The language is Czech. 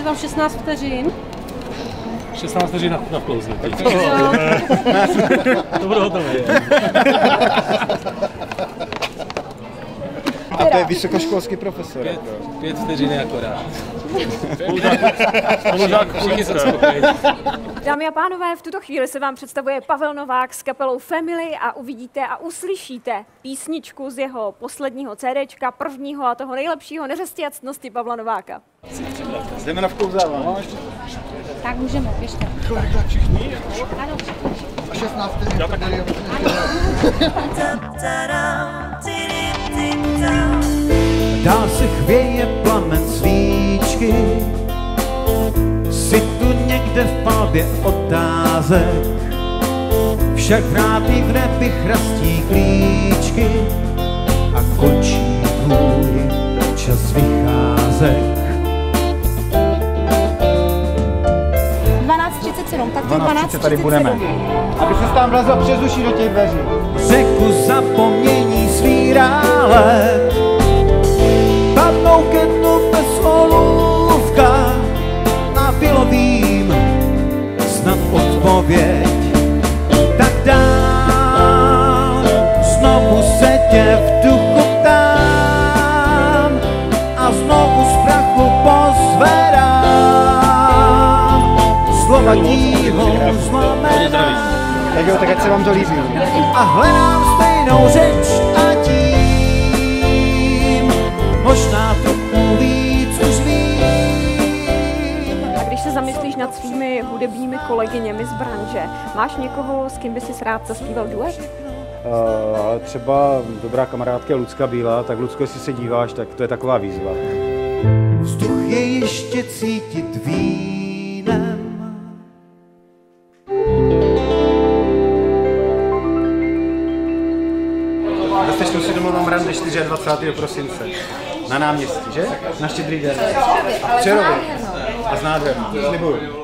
je tam 16 vteřin. 16 vteřin na vklouznu. To bude hotové. A to je vysokoškolský profesor. 5 vteřin akorát. Spolužák všichni jsou spokojení. Dámy a pánové, v tuto chvíli se vám představuje Pavel Novák s kapelou Family a uvidíte a uslyšíte písničku z jeho posledního CDčka, prvního a toho nejlepšího, Neřesti a ctnosti Pavla Nováka. Jdeme na vklouzávání. Tak můžeme, běžte. Všichni? Ano, všichni. 16 vteřin. Dál se chvěje plamen svíčky, si tu někde v palbě otázek, však vrátí v nebi chrastí klíčky a končí tvůj čas vycházek. 12:37, tak to 12:30 tady budeme. Aby se tam vlezl přes uši do těch dveří. Řeku zapomnění svírá let, padnou ke dnu bez olůvka, na vylovím snad odpověď. Tak dál, znovu se tě v duchu ptám a znovu z prachu pozvedám slova tíhou zlomená. Tak jo, tak ať se vám to líbí. A hledám stejnou řeč a tím možná trochu víc už vím. A když se zamyslíš nad svými hudebními kolegyněmi z branže, máš někoho, s kým by si rád zaspíval duet? Třeba dobrá kamarádka Lucka Bílá, tak Lucko, jestli se díváš, tak to je taková výzva. Vzduch je ještě cítit vínem. Dostečnou si domluvám rande 24. prosince. Na náměstí, že? Na Štědrý den. A v Přerově. A s nádhernou. Slibuju.